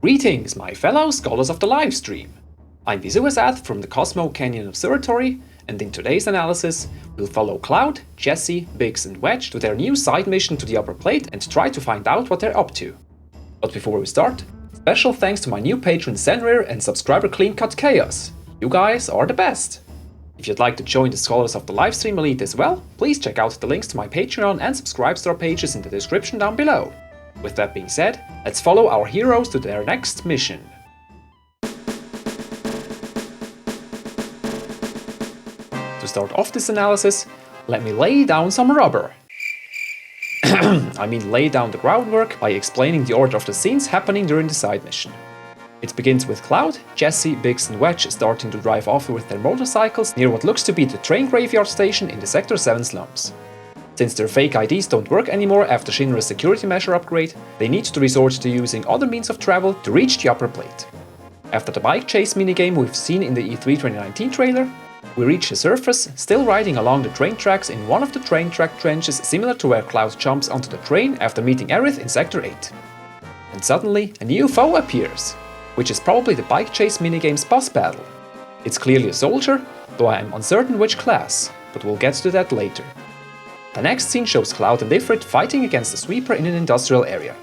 Greetings, my fellow scholars of the livestream! I'm Visuasat from the Cosmo Canyon Observatory, and in today's analysis, we'll follow Cloud, Jessie, Biggs and Wedge to their new side mission to the upper plate and try to find out what they're up to. But before we start, special thanks to my new patron Zenrir and subscriber Cleancut Chaos. You guys are the best! If you'd like to join the Scholars of the Livestream Elite as well, please check out the links to my Patreon and subscribe to our pages in the description down below. With that being said, let's follow our heroes to their next mission. To start off this analysis, let me lay down some rubber. I mean lay down the groundwork by explaining the order of the scenes happening during the side mission. It begins with Cloud, Jessie, Biggs and Wedge starting to drive off with their motorcycles near what looks to be the train graveyard station in the Sector 7 slums. Since their fake IDs don't work anymore after ShinRa's security measure upgrade, they need to resort to using other means of travel to reach the upper plate. After the bike chase minigame we've seen in the E3 2019 trailer, we reach the surface, still riding along the train tracks in one of the train track trenches similar to where Cloud jumps onto the train after meeting Aerith in Sector 8. And suddenly, a new foe appears, which is probably the bike chase minigame's boss battle. It's clearly a soldier, though I am uncertain which class, but we'll get to that later. The next scene shows Cloud and Ifrit fighting against a sweeper in an industrial area.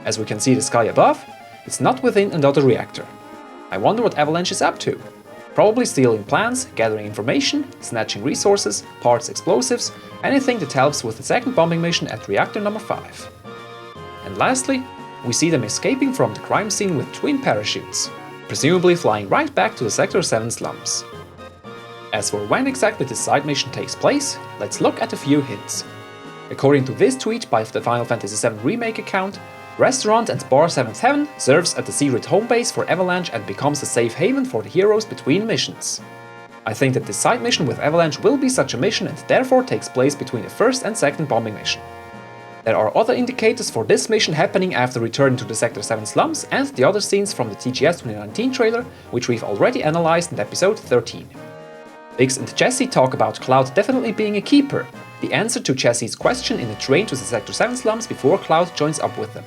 As we can see the sky above, it's not within another reactor. I wonder what Avalanche is up to. Probably stealing plans, gathering information, snatching resources, parts, explosives, anything that helps with the second bombing mission at reactor number 5. And lastly, we see them escaping from the crime scene with twin parachutes, presumably flying right back to the Sector 7 slums. As for when exactly this side mission takes place, let's look at a few hints. According to this tweet by the Final Fantasy VII Remake account, Restaurant and Bar 7th Heaven serves as the secret home base for Avalanche and becomes a safe haven for the heroes between missions. I think that this side mission with Avalanche will be such a mission and therefore takes place between the first and second bombing mission. There are other indicators for this mission happening after returning to the Sector 7 slums and the other scenes from the TGS 2019 trailer, which we've already analyzed in episode 13. Biggs and Jessie talk about Cloud definitely being a keeper, the answer to Jessie's question in the train to the Sector 7 slums before Cloud joins up with them.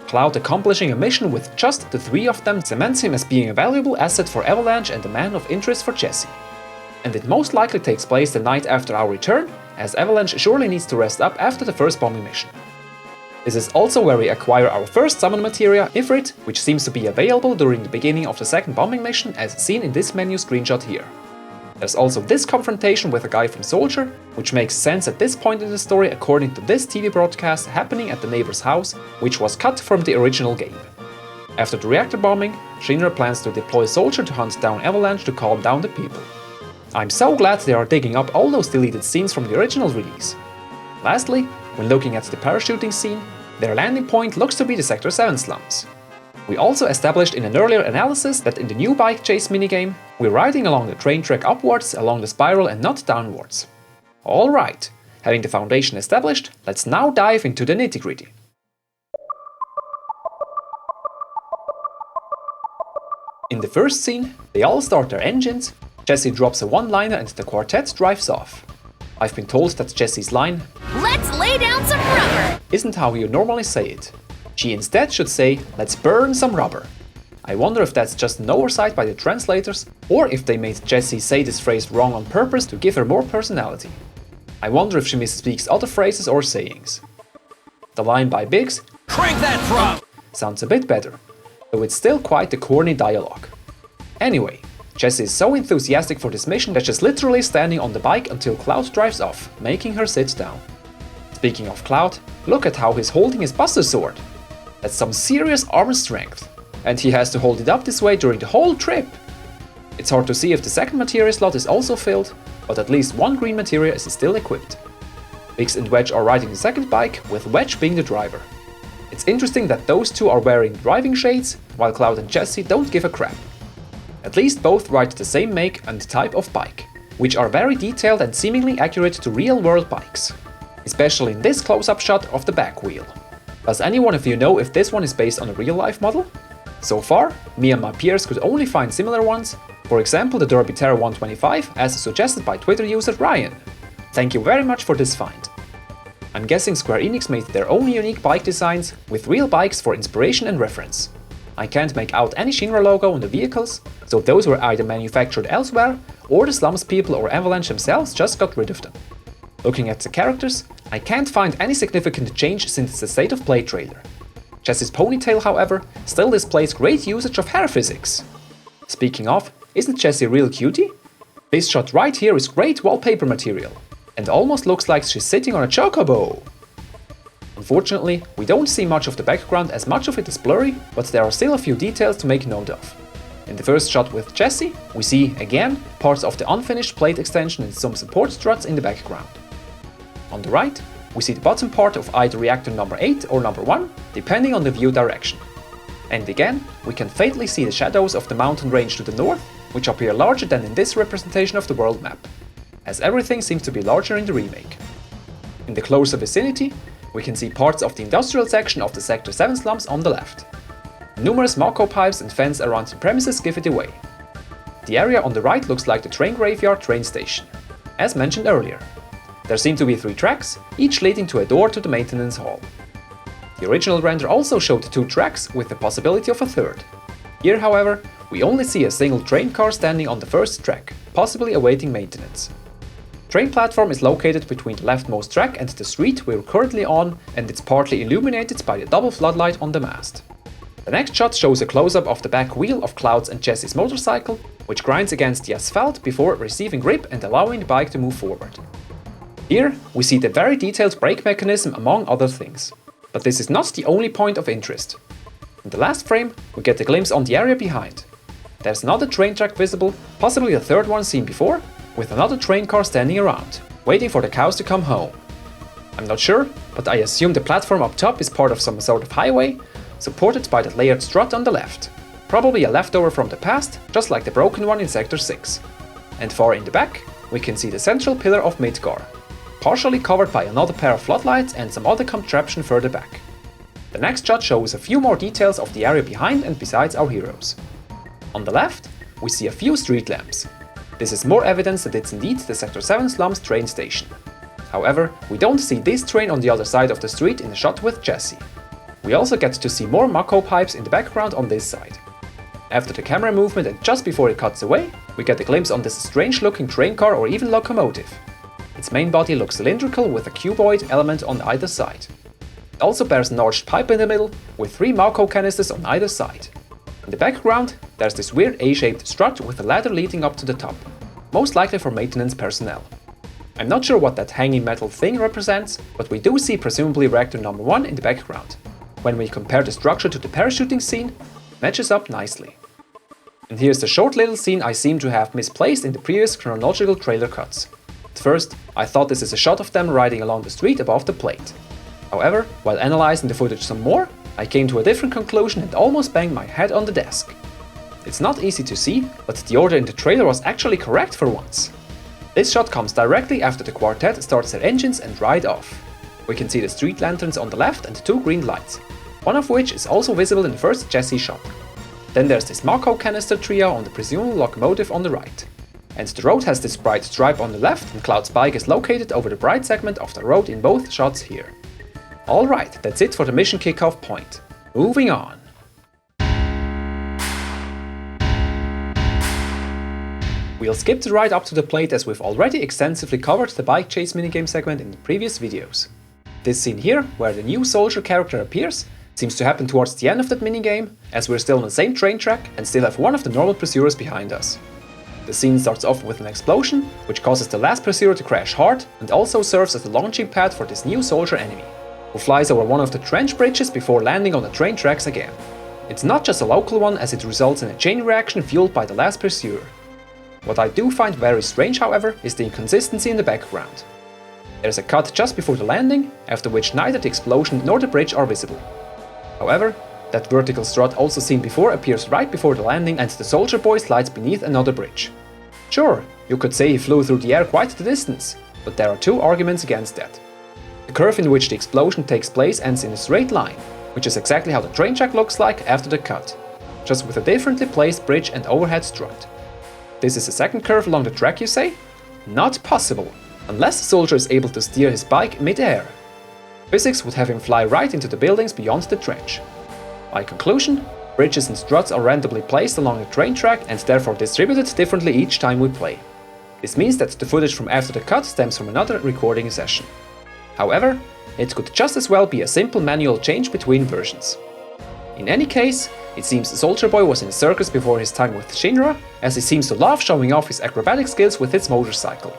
Cloud accomplishing a mission with just the 3 of them cements him as being a valuable asset for Avalanche and a man of interest for Jessie. And it most likely takes place the night after our return, as Avalanche surely needs to rest up after the first bombing mission. This is also where we acquire our first summon materia, Ifrit, which seems to be available during the beginning of the second bombing mission as seen in this menu screenshot here. There's also this confrontation with a guy from Soldier, which makes sense at this point in the story according to this TV broadcast happening at the neighbor's house, which was cut from the original game. After the reactor bombing, ShinRa plans to deploy Soldier to hunt down Avalanche to calm down the people. I'm so glad they are digging up all those deleted scenes from the original release. Lastly, when looking at the parachuting scene, their landing point looks to be the Sector 7 slums. We also established in an earlier analysis that in the new bike chase minigame, we're riding along the train track upwards along the spiral and not downwards. Alright, having the foundation established, let's now dive into the nitty-gritty. In the first scene, they all start their engines, Jessie drops a one-liner and the quartet drives off. I've been told that Jessie's line, "Let's lay down some rubber," isn't how you normally say it. She instead should say, "Let's burn some rubber." I wonder if that's just an oversight by the translators, or if they made Jessie say this phrase wrong on purpose to give her more personality. I wonder if she misspeaks other phrases or sayings. The line by Biggs, "Crank that drum," sounds a bit better, though it's still quite the corny dialogue. Anyway, Jessie is so enthusiastic for this mission that she's literally standing on the bike until Cloud drives off, making her sit down. Speaking of Cloud, look at how he's holding his Buster Sword. That's some serious arm strength, and he has to hold it up this way during the whole trip. It's hard to see if the second materia slot is also filled, but at least one green materia is still equipped. Biggs and Wedge are riding the second bike, with Wedge being the driver. It's interesting that those two are wearing driving shades, while Cloud and Jessie don't give a crap. At least both ride the same make and type of bike, which are very detailed and seemingly accurate to real-world bikes, especially in this close-up shot of the back wheel. Does any one of you know if this one is based on a real-life model? So far, me and my peers could only find similar ones, for example the Derby Terra 125 as suggested by Twitter user Ryan. Thank you very much for this find. I'm guessing Square Enix made their own unique bike designs with real bikes for inspiration and reference. I can't make out any ShinRa logo on the vehicles, so those were either manufactured elsewhere, or the Slums people or Avalanche themselves just got rid of them. Looking at the characters, I can't find any significant change since the State of Play trailer. Jessie's ponytail, however, still displays great usage of hair physics. Speaking of, isn't Jessie a real cutie? This shot right here is great wallpaper material, and almost looks like she's sitting on a chocobo. Unfortunately, we don't see much of the background as much of it is blurry, but there are still a few details to make note of. In the first shot with Jessie, we see, again, parts of the unfinished plate extension and some support struts in the background. On the right, we see the bottom part of either reactor number 8 or number 1, depending on the view direction. And again, we can faintly see the shadows of the mountain range to the north, which appear larger than in this representation of the world map, as everything seems to be larger in the remake. In the closer vicinity, we can see parts of the industrial section of the Sector 7 slums on the left. Numerous Mako pipes and fence around the premises give it away. The area on the right looks like the train graveyard train station, as mentioned earlier. There seem to be 3 tracks, each leading to a door to the maintenance hall. The original render also showed 2 tracks with the possibility of a third. Here, however, we only see a single train car standing on the first track, possibly awaiting maintenance. Train platform is located between the leftmost track and the street we're currently on, and it's partly illuminated by the double floodlight on the mast. The next shot shows a close-up of the back wheel of Cloud's and Jessie's motorcycle, which grinds against the asphalt before receiving grip and allowing the bike to move forward. Here, we see the very detailed brake mechanism among other things. But this is not the only point of interest. In the last frame, we get a glimpse on the area behind. There's another train track visible, possibly the third one seen before, with another train car standing around, waiting for the cows to come home. I'm not sure, but I assume the platform up top is part of some sort of highway, supported by the layered strut on the left. Probably a leftover from the past, just like the broken one in Sector 6. And far in the back, we can see the central pillar of Midgar, partially covered by another pair of floodlights and some other contraption further back. The next shot shows a few more details of the area behind and besides our heroes. On the left, we see a few street lamps. This is more evidence that it's indeed the Sector 7 Slums train station. However, we don't see this train on the other side of the street in the shot with Jessie. We also get to see more Mako pipes in the background on this side. After the camera movement and just before it cuts away, we get a glimpse on this strange looking train car or even locomotive. Its main body looks cylindrical with a cuboid element on either side. It also bears an arched pipe in the middle, with 3 Mako canisters on either side. In the background, there's this weird A-shaped strut with a ladder leading up to the top, most likely for maintenance personnel. I'm not sure what that hanging metal thing represents, but we do see presumably reactor number 1 in the background. When we compare the structure to the parachuting scene, it matches up nicely. And here's the short little scene I seem to have misplaced in the previous chronological trailer cuts. At first, I thought this is a shot of them riding along the street above the plate. However, while analyzing the footage some more, I came to a different conclusion and almost banged my head on the desk. It's not easy to see, but the order in the trailer was actually correct for once. This shot comes directly after the quartet starts their engines and ride off. We can see the street lanterns on the left and 2 green lights, one of which is also visible in the first Jessie shot. Then there's this Mako canister trio on the presumable locomotive on the right. And the road has this bright stripe on the left, and Cloud's bike is located over the bright segment of the road in both shots here. Alright, that's it for the mission kickoff point. Moving on. We'll skip the ride up to the plate as we've already extensively covered the bike chase minigame segment in the previous videos. This scene here, where the new soldier character appears, seems to happen towards the end of that minigame, as we're still on the same train track and still have one of the normal pursuers behind us. The scene starts off with an explosion, which causes the last pursuer to crash hard and also serves as the launching pad for this new soldier enemy, who flies over one of the trench bridges before landing on the train tracks again. It's not just a local one, as it results in a chain reaction fueled by the last pursuer. What I do find very strange, however, is the inconsistency in the background. There's a cut just before the landing, after which neither the explosion nor the bridge are visible. However, that vertical strut also seen before appears right before the landing and the soldier boy slides beneath another bridge. Sure, you could say he flew through the air quite the distance, but there are 2 arguments against that. The curve in which the explosion takes place ends in a straight line, which is exactly how the train track looks like after the cut, just with a differently placed bridge and overhead strut. This is a second curve along the track, you say? Not possible, unless the soldier is able to steer his bike mid-air. Physics would have him fly right into the buildings beyond the trench. My conclusion? Bridges and struts are randomly placed along the train track and therefore distributed differently each time we play. This means that the footage from after the cut stems from another recording session. However, it could just as well be a simple manual change between versions. In any case, it seems Soldier Boy was in a circus before his time with ShinRa, as he seems to love showing off his acrobatic skills with his motorcycle.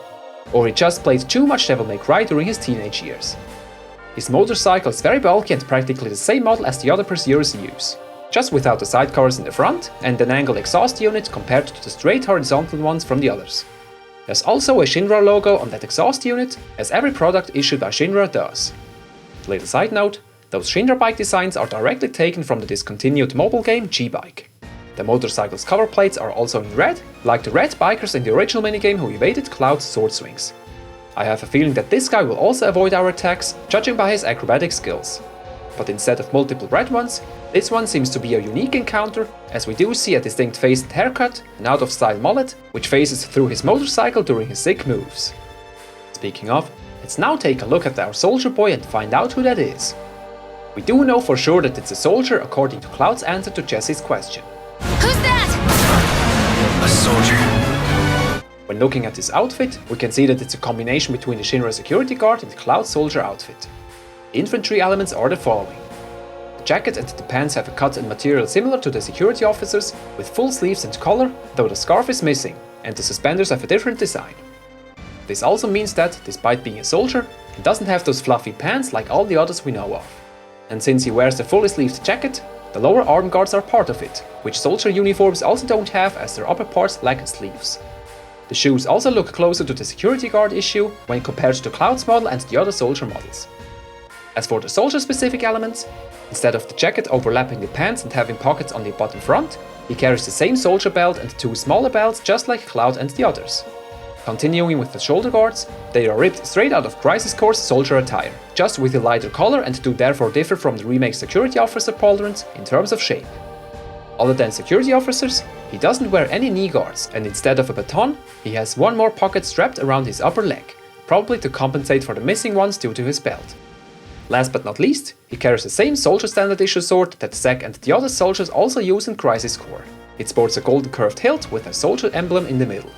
Or he just played too much Devil May Cry during his teenage years. His motorcycle is very bulky and practically the same model as the other pursuers use, just without the sidecars in the front and an angled exhaust unit compared to the straight horizontal ones from the others. There's also a ShinRa logo on that exhaust unit, as every product issued by ShinRa does. Little side note, those ShinRa bike designs are directly taken from the discontinued mobile game G-Bike. The motorcycle's cover plates are also in red, like the red bikers in the original minigame who evaded Cloud's sword swings. I have a feeling that this guy will also avoid our attacks, judging by his acrobatic skills. But instead of multiple red ones, this one seems to be a unique encounter, as we do see a distinct face and haircut, an out-of-style mullet, which phases through his motorcycle during his sick moves. Speaking of, let's now take a look at our Soldier Boy and find out who that is. We do know for sure that it's a soldier according to Cloud's answer to Jessie's question. Who's that? A soldier. When looking at his outfit, we can see that it's a combination between the ShinRa security guard and Cloud's soldier outfit. The infantry elements are the following. The jacket and the pants have a cut and material similar to the security officers, with full sleeves and collar, though the scarf is missing, and the suspenders have a different design. This also means that, despite being a soldier, he doesn't have those fluffy pants like all the others we know of. And since he wears the fully sleeved jacket, the lower arm guards are part of it, which soldier uniforms also don't have, as their upper parts lack sleeves. The shoes also look closer to the security guard issue when compared to Cloud's model and the other soldier models. As for the soldier-specific elements, instead of the jacket overlapping the pants and having pockets on the bottom front, he carries the same soldier belt and two smaller belts just like Cloud and the others. Continuing with the shoulder guards, they are ripped straight out of Crisis Core's soldier attire, just with a lighter color and do therefore differ from the remake security officer pauldrons in terms of shape. Other than security officers, he doesn't wear any knee guards, and instead of a baton, he has one more pocket strapped around his upper leg, probably to compensate for the missing ones due to his belt. Last but not least, he carries the same soldier standard issue sword that Zack and the other soldiers also use in Crisis Core. It sports a golden curved hilt with a soldier emblem in the middle.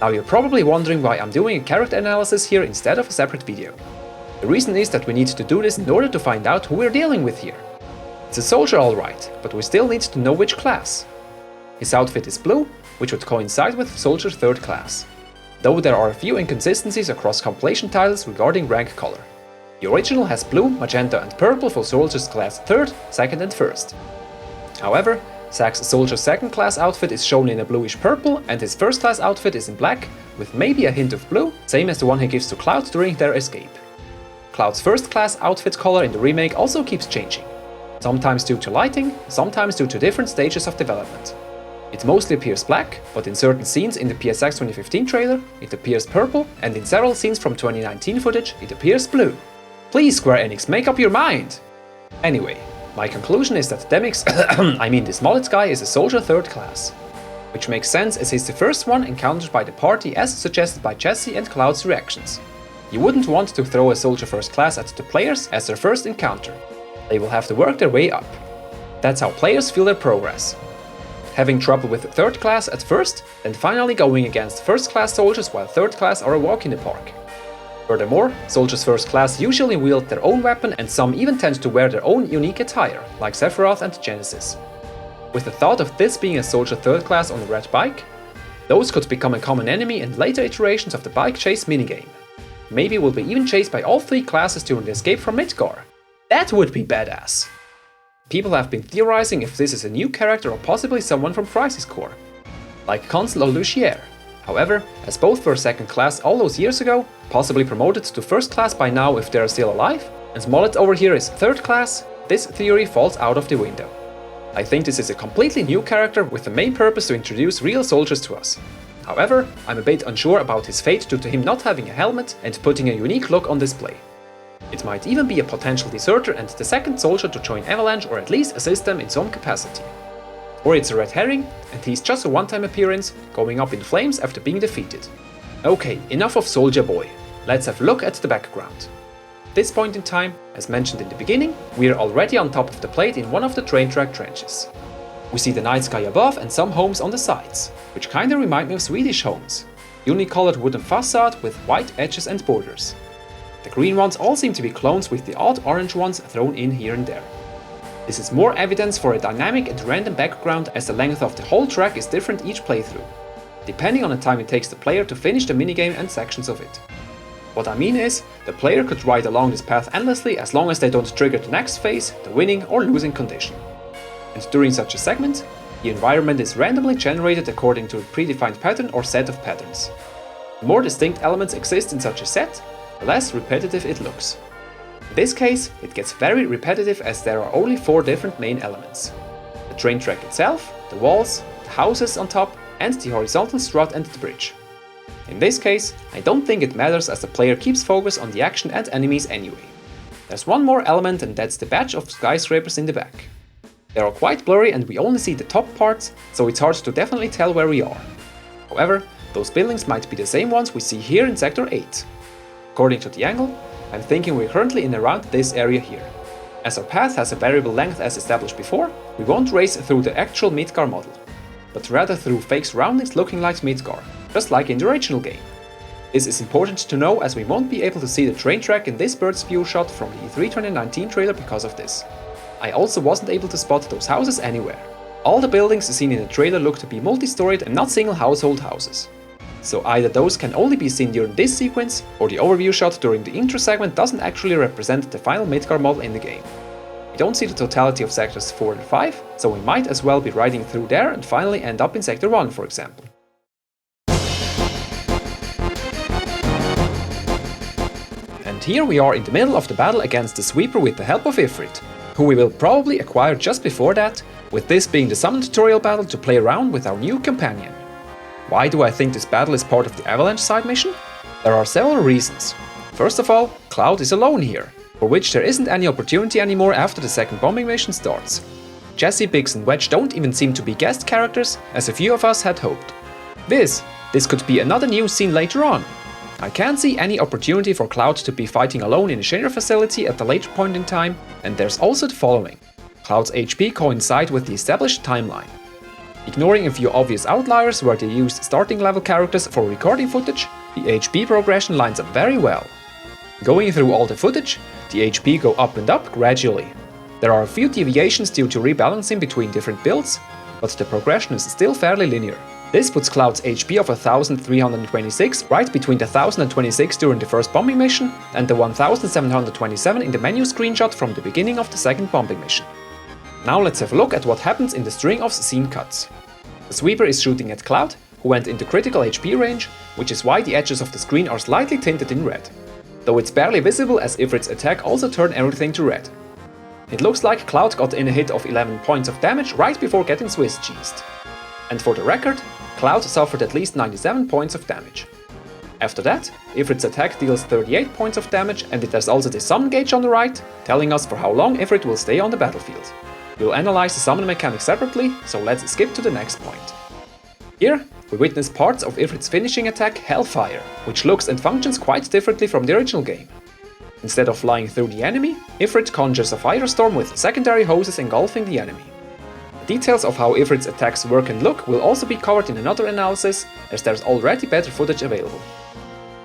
Now you're probably wondering why I'm doing a character analysis here instead of a separate video. The reason is that we need to do this in order to find out who we're dealing with here. It's a soldier alright, but we still need to know which class. His outfit is blue, which would coincide with soldier 3rd class. Though there are a few inconsistencies across compilation titles regarding rank color. The original has blue, magenta and purple for soldiers class 3rd, 2nd and 1st. However, Zack's soldier 2nd class outfit is shown in a bluish purple and his 1st class outfit is in black, with maybe a hint of blue, same as the one he gives to Cloud during their escape. Cloud's 1st class outfit color in the remake also keeps changing. Sometimes due to lighting, sometimes due to different stages of development. It mostly appears black, but in certain scenes in the PSX 2015 trailer, it appears purple, and in several scenes from 2019 footage, it appears blue. Please, Square Enix, make up your mind! Anyway, my conclusion is that Demix, this mullet guy is a soldier 3rd class. Which makes sense as he's the first one encountered by the party as suggested by Jessie and Cloud's reactions. You wouldn't want to throw a soldier 1st class at the players as their first encounter. They will have to work their way up. That's how players feel their progress. Having trouble with 3rd class at first, then finally going against 1st class soldiers while 3rd class are a walk in the park. Furthermore, soldiers 1st class usually wield their own weapon and some even tend to wear their own unique attire, like Sephiroth and Genesis. With the thought of this being a soldier 3rd class on a red bike, those could become a common enemy in later iterations of the bike chase minigame. Maybe we'll be even chased by all 3 classes during the escape from Midgar. That would be badass! People have been theorizing if this is a new character or possibly someone from Crisis Core, like Consul or Lucier. However, as both were 2nd class all those years ago, possibly promoted to 1st class by now if they're still alive, and Mullet over here is 3rd class, this theory falls out of the window. I think this is a completely new character with the main purpose to introduce real soldiers to us. However, I'm a bit unsure about his fate due to him not having a helmet and putting a unique look on display. It might even be a potential deserter and the 2nd soldier to join Avalanche or at least assist them in some capacity. Or it's a red herring, and he's just a one-time appearance, going up in flames after being defeated. Okay, enough of Soldier Boy. Let's have a look at the background. At this point in time, as mentioned in the beginning, we are already on top of the plate in one of the train track trenches. We see the night sky above and some homes on the sides, which kinda remind me of Swedish homes. Unicolored wooden facade with white edges and borders. The green ones all seem to be clones with the odd orange ones thrown in here and there. This is more evidence for a dynamic and random background, as the length of the whole track is different each playthrough, depending on the time it takes the player to finish the minigame and sections of it. What I mean is, the player could ride along this path endlessly as long as they don't trigger the next phase, the winning or losing condition. And during such a segment, the environment is randomly generated according to a predefined pattern or set of patterns. The more distinct elements exist in such a set, the less repetitive it looks. In this case, it gets very repetitive as there are only 4 different main elements. The train track itself, the walls, the houses on top, and the horizontal strut and the bridge. In this case, I don't think it matters as the player keeps focus on the action and enemies anyway. There's one more element, and that's the batch of skyscrapers in the back. They are quite blurry and we only see the top parts, so it's hard to definitely tell where we are. However, those buildings might be the same ones we see here in Sector 8. According to the angle, I'm thinking we're currently in around this area here. As our path has a variable length as established before, we won't race through the actual Midgar model, but rather through fake surroundings looking like Midgar, just like in the original game. This is important to know as we won't be able to see the train track in this bird's view shot from the E3 2019 trailer because of this. I also wasn't able to spot those houses anywhere. All the buildings seen in the trailer look to be multi-storied and not single household houses. So either those can only be seen during this sequence, or the overview shot during the intro segment doesn't actually represent the final Midgar model in the game. We don't see the totality of sectors 4 and 5, so we might as well be riding through there and finally end up in sector 1, for example. And here we are in the middle of the battle against the sweeper with the help of Ifrit, who we will probably acquire just before that, with this being the summon tutorial battle to play around with our new companion. Why do I think this battle is part of the Avalanche side mission? There are several reasons. First of all, Cloud is alone here, for which there isn't any opportunity anymore after the second bombing mission starts. Jessie, Biggs and Wedge don't even seem to be guest characters, as a few of us had hoped. This could be another new scene later on. I can't see any opportunity for Cloud to be fighting alone in a ShinRa facility at a later point in time, and there's also the following. Cloud's HP coincide with the established timeline. Ignoring a few obvious outliers where they used starting level characters for recording footage, the HP progression lines up very well. Going through all the footage, the HP go up and up gradually. There are a few deviations due to rebalancing between different builds, but the progression is still fairly linear. This puts Cloud's HP of 1326 right between the 1026 during the first bombing mission and the 1727 in the menu screenshot from the beginning of the second bombing mission. Now let's have a look at what happens in the string of scene cuts. The sweeper is shooting at Cloud, who went into critical HP range, which is why the edges of the screen are slightly tinted in red. Though it's barely visible as Ifrit's attack also turned everything to red. It looks like Cloud got in a hit of 11 points of damage right before getting Swiss cheesed. And for the record, Cloud suffered at least 97 points of damage. After that, Ifrit's attack deals 38 points of damage, and it has also the summon gauge on the right, telling us for how long Ifrit will stay on the battlefield. We'll analyze the summon mechanic separately, so let's skip to the next point. Here, we witness parts of Ifrit's finishing attack, Hellfire, which looks and functions quite differently from the original game. Instead of flying through the enemy, Ifrit conjures a firestorm with secondary hoses engulfing the enemy. The details of how Ifrit's attacks work and look will also be covered in another analysis, as there's already better footage available.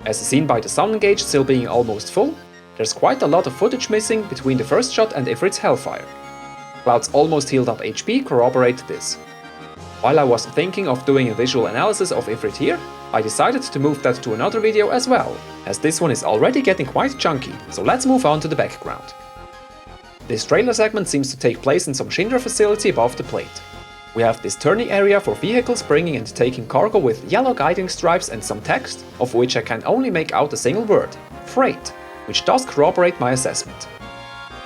As seen by the summon gauge still being almost full, there's quite a lot of footage missing between the first shot and Ifrit's Hellfire. Cloud's almost healed up HP corroborate this. While I was thinking of doing a visual analysis of Ifrit here, I decided to move that to another video as well, as this one is already getting quite chunky, so let's move on to the background. This trailer segment seems to take place in some ShinRa facility above the plate. We have this turning area for vehicles bringing and taking cargo with yellow guiding stripes and some text, of which I can only make out a single word, freight, which does corroborate my assessment.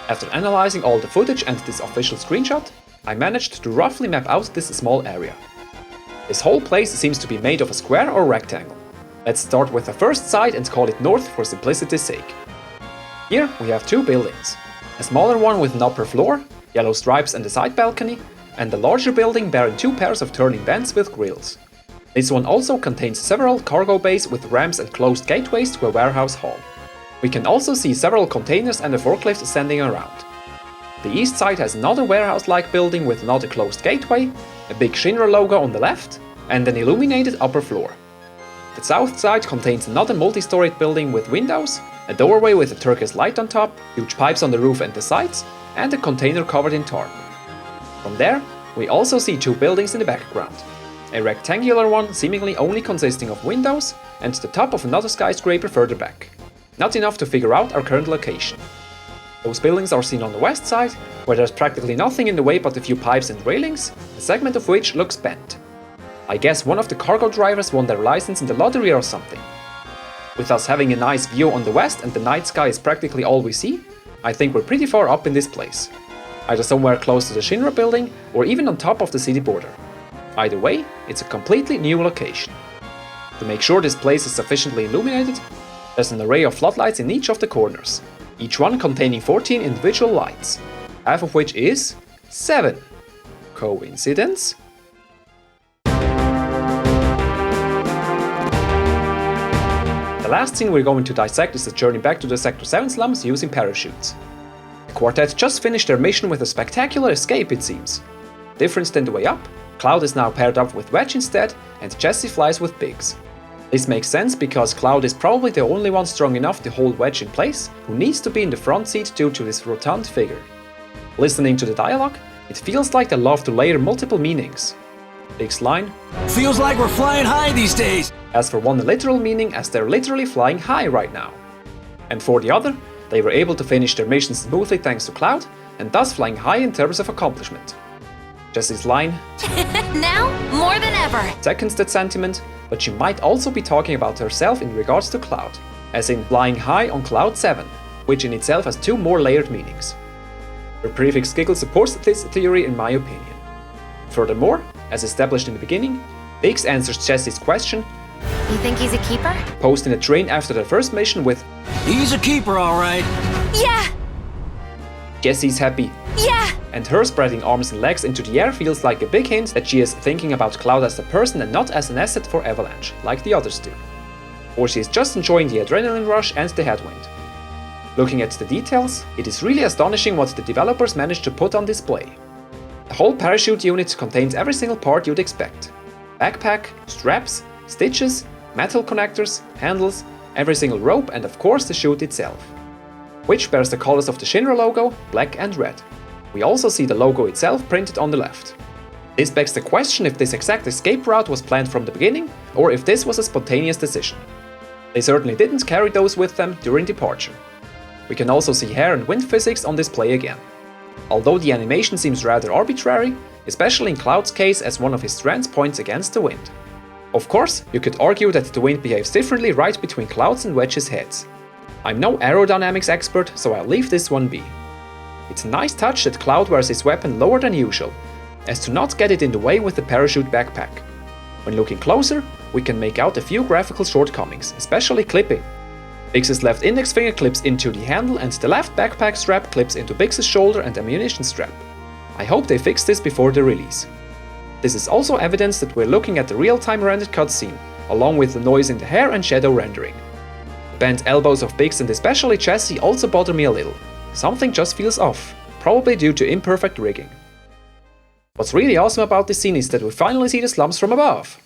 After analyzing all the footage and this official screenshot, I managed to roughly map out this small area. This whole place seems to be made of a square or rectangle. Let's start with the first side and call it north for simplicity's sake. Here we have 2 buildings. A smaller one with an upper floor, yellow stripes and a side balcony, and a larger building bearing 2 pairs of turning vents with grills. This one also contains several cargo bays with ramps and closed gateways to a warehouse hall. We can also see several containers and a forklift standing around. The east side has another warehouse-like building with another closed gateway, a big ShinRa logo on the left, and an illuminated upper floor. The south side contains another multi-storied building with windows, a doorway with a turquoise light on top, huge pipes on the roof and the sides, and a container covered in tarp. From there, we also see two buildings in the background. A rectangular one seemingly only consisting of windows, and the top of another skyscraper further back. Not enough to figure out our current location. Those buildings are seen on the west side, where there's practically nothing in the way but a few pipes and railings, a segment of which looks bent. I guess one of the cargo drivers won their license in the lottery or something. With us having a nice view on the west and the night sky is practically all we see, I think we're pretty far up in this place. Either somewhere close to the ShinRa building or even on top of the city border. Either way, it's a completely new location. To make sure this place is sufficiently illuminated, there's an array of floodlights in each of the corners, each one containing 14 individual lights, half of which is 7. Coincidence? The last scene we're going to dissect is the journey back to the Sector 7 slums using parachutes. The quartet just finished their mission with a spectacular escape, it seems. Different than the way up, Cloud is now paired up with Wedge instead, and Jessie flies with Biggs. This makes sense because Cloud is probably the only one strong enough to hold Wedge in place, who needs to be in the front seat due to his rotund figure. Listening to the dialogue, it feels like they love to layer multiple meanings. Biggs' line, "Feels like we're flying high these days." Has for one a literal meaning as they're literally flying high right now. And for the other, they were able to finish their mission smoothly thanks to Cloud, and thus flying high in terms of accomplishment. Jessie's line, "Now, more than ever," seconds that sentiment, but she might also be talking about herself in regards to Cloud, as in flying high on Cloud 7, which in itself has two more layered meanings. Her prefix giggle supports this theory in my opinion. Furthermore, as established in the beginning, Biggs answers Jessie's question, "You think he's a keeper?" posed in a train after their first mission with, "He's a keeper, all right." "Yeah! Jessie's happy, Yeah!" and her spreading arms and legs into the air feels like a big hint that she is thinking about Cloud as a person and not as an asset for Avalanche, like the others do. Or she is just enjoying the adrenaline rush and the headwind. Looking at the details, it is really astonishing what the developers managed to put on display. The whole parachute unit contains every single part you'd expect. Backpack, straps, stitches, metal connectors, handles, every single rope and of course the chute itself. Which bears the colors of the ShinRa logo, black and red. We also see the logo itself printed on the left. This begs the question if this exact escape route was planned from the beginning, or if this was a spontaneous decision. They certainly didn't carry those with them during departure. We can also see hair and wind physics on display again. Although the animation seems rather arbitrary, especially in Cloud's case as one of his strands points against the wind. Of course, you could argue that the wind behaves differently right between Cloud's and Wedge's heads. I'm no aerodynamics expert, so I'll leave this one be. It's a nice touch that Cloud wears his weapon lower than usual, as to not get it in the way with the parachute backpack. When looking closer, we can make out a few graphical shortcomings, especially clipping. Biggs' left index finger clips into the handle and the left backpack strap clips into Biggs' shoulder and ammunition strap. I hope they fix this before the release. This is also evidence that we're looking at the real-time rendered cutscene, along with the noise in the hair and shadow rendering. The bent elbows of Biggs and especially Jessie also bother me a little. Something just feels off, probably due to imperfect rigging. What's really awesome about this scene is that we finally see the slums from above.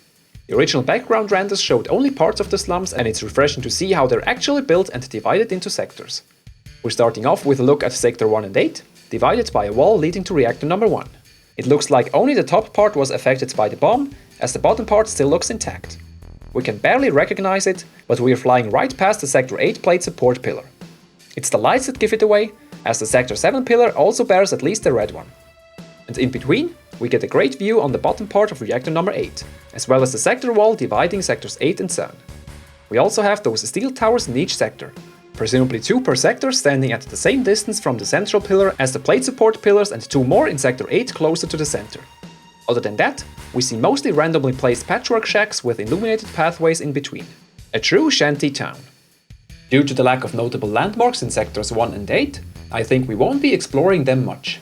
The original background renders showed only parts of the slums, and it's refreshing to see how they're actually built and divided into sectors. We're starting off with a look at Sector 1 and 8, divided by a wall leading to reactor number 1. It looks like only the top part was affected by the bomb, as the bottom part still looks intact. We can barely recognize it, but we are flying right past the Sector 8 plate support pillar. It's the lights that give it away, as the Sector 7 pillar also bears at least a red one. And in between, we get a great view on the bottom part of reactor number 8, as well as the sector wall dividing sectors 8 and 7. We also have those steel towers in each sector, presumably 2 per sector standing at the same distance from the central pillar as the plate support pillars and 2 more in sector 8 closer to the center. Other than that, we see mostly randomly placed patchwork shacks with illuminated pathways in between. A true shanty town. Due to the lack of notable landmarks in sectors 1 and 8, I think we won't be exploring them much.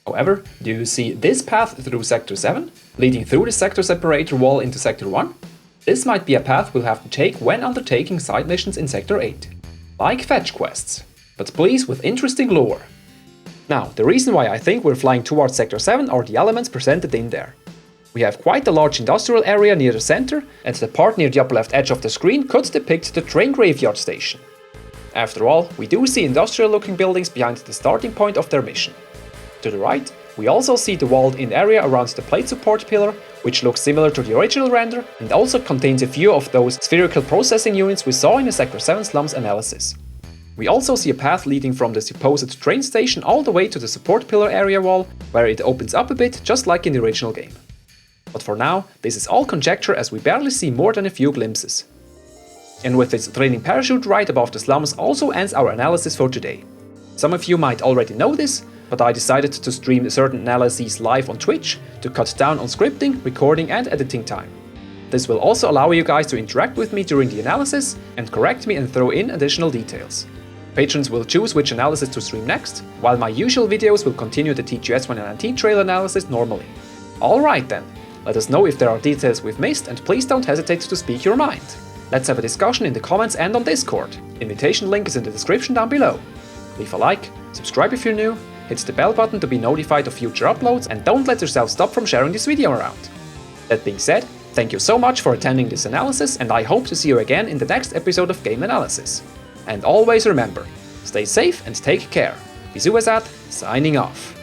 However, do you see this path through Sector 7, leading through the sector separator wall into Sector 1? This might be a path we'll have to take when undertaking side missions in Sector 8. Like fetch quests, but please with interesting lore. Now, the reason why I think we're flying towards Sector 7 are the elements presented in there. We have quite a large industrial area near the center, and the part near the upper left edge of the screen could depict the train graveyard station. After all, we do see industrial looking buildings behind the starting point of their mission. To the right, we also see the walled-in area around the plate support pillar, which looks similar to the original render and also contains a few of those spherical processing units we saw in the Sector 7 slums analysis. We also see a path leading from the supposed train station all the way to the support pillar area wall, where it opens up a bit just like in the original game. But for now, this is all conjecture as we barely see more than a few glimpses. And with this training parachute right above the slums also ends our analysis for today. Some of you might already know this, but I decided to stream certain analyses live on Twitch to cut down on scripting, recording and editing time. This will also allow you guys to interact with me during the analysis and correct me and throw in additional details. Patrons will choose which analysis to stream next, while my usual videos will continue the TGS 2019 trailer analysis normally. Alright then, let us know if there are details we've missed and please don't hesitate to speak your mind. Let's have a discussion in the comments and on Discord. Invitation link is in the description down below. Leave a like, subscribe if you're new, hit the bell button to be notified of future uploads and don't let yourself stop from sharing this video around. That being said, thank you so much for attending this analysis and I hope to see you again in the next episode of Game Analysis. And always remember, stay safe and take care. Vizuazat, signing off.